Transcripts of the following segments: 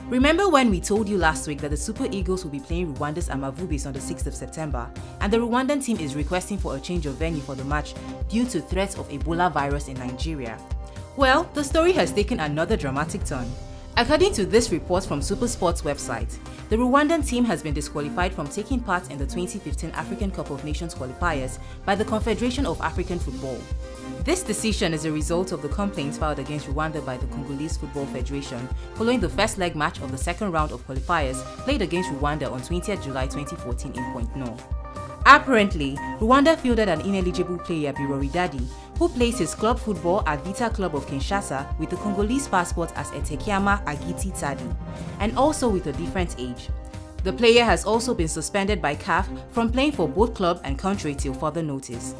Remember when we told you last week that the Super Eagles will be playing Rwanda's Amavubi on the 6th of September, and the Rwandan team is requesting for a change of venue for the match due to threats of Ebola virus in Nigeria? Well, the story has taken another dramatic turn. According to this report from SuperSport's website, the Rwandan team has been disqualified from taking part in the 2015 African Cup of Nations qualifiers by the Confederation of African Football. This decision is a result of the complaints filed against Rwanda by the Congolese Football Federation following the first leg match of the second round of qualifiers played against Rwanda on 20th July 2014 in Point Nord. Apparently, Rwanda fielded an ineligible player, Birori Dadi, who plays his club football at Vita Club of Kinshasa with the Congolese passport as Etekiama Agiti Tadi, and also with a different age. The player has also been suspended by CAF from playing for both club and country till further notice.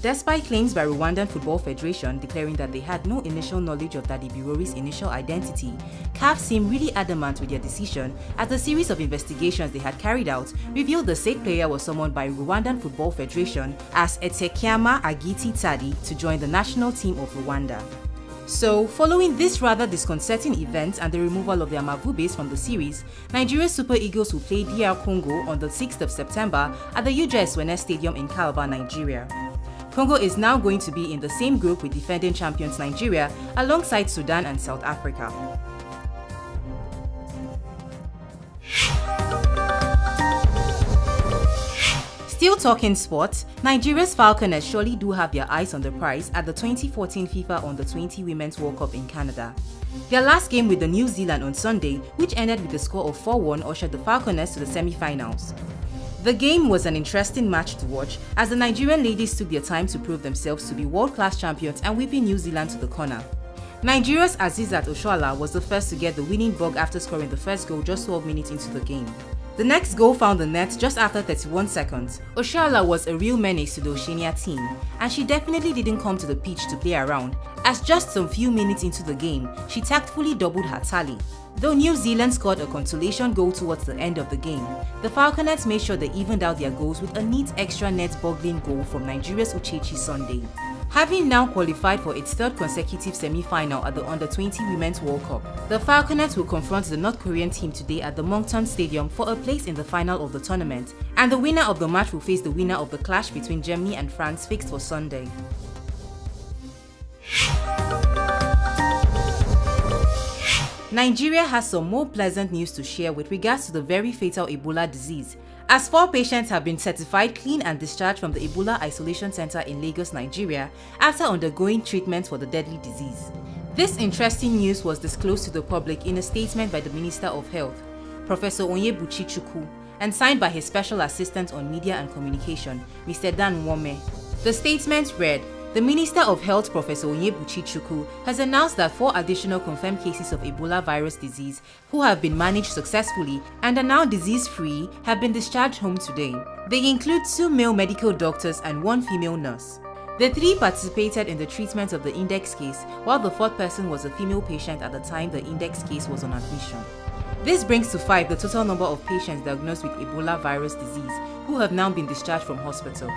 Despite claims by Rwandan Football Federation declaring that they had no initial knowledge of Dadi Birori's initial identity, CAF seemed really adamant with their decision as a series of investigations they had carried out revealed the said player was summoned by Rwandan Football Federation as Etekiama Agiti Tadi to join the national team of Rwanda. So, following this rather disconcerting event and the removal of the Amavubis from the series, Nigeria's Super Eagles will play DR Congo on the 6th of September at the UJS Wene Stadium in Calabar, Nigeria. Congo is now going to be in the same group with defending champions Nigeria alongside Sudan and South Africa. Still talking sports, Nigeria's Falconers surely do have their eyes on the prize at the 2014 FIFA Under-20 Women's World Cup in Canada. Their last game with New Zealand on Sunday, which ended with a score of 4-1, ushered the Falconers to the semi-finals. The game was an interesting match to watch as the Nigerian ladies took their time to prove themselves to be world-class champions and whipping New Zealand to the corner. Nigeria's Azizat Oshoala was the first to get the winning bug after scoring the first goal just 12 minutes into the game. The next goal found the net just after 31 seconds. Oshoala was a real menace to the Oceania team, and she definitely didn't come to the pitch to play around, as just some few minutes into the game, she tactfully doubled her tally. Though New Zealand scored a consolation goal towards the end of the game, the Falconets made sure they evened out their goals with a neat extra net-boggling goal from Nigeria's Uchechi Sunday. Having now qualified for its third consecutive semi-final at the Under-20 Women's World Cup, the Falconets will confront the North Korean team today at the Moncton Stadium for a place in the final of the tournament, and the winner of the match will face the winner of the clash between Germany and France fixed for Sunday. Nigeria has some more pleasant news to share with regards to the very fatal Ebola disease, as 4 patients have been certified clean and discharged from the Ebola Isolation Center in Lagos, Nigeria, after undergoing treatment for the deadly disease. This interesting news was disclosed to the public in a statement by the Minister of Health, Professor Onyebuchi Chukwu, and signed by his Special Assistant on Media and Communication, Mr. Dan Nwome. The statement read, "The Minister of Health, Professor Onyebuchi Chukwu, has announced that 4 additional confirmed cases of Ebola virus disease who have been managed successfully and are now disease-free have been discharged home today. They include 2 male medical doctors and 1 female nurse. The 3 participated in the treatment of the index case, while the 4th person was a female patient at the time the index case was on admission. This brings to 5 the total number of patients diagnosed with Ebola virus disease who have now been discharged from hospital.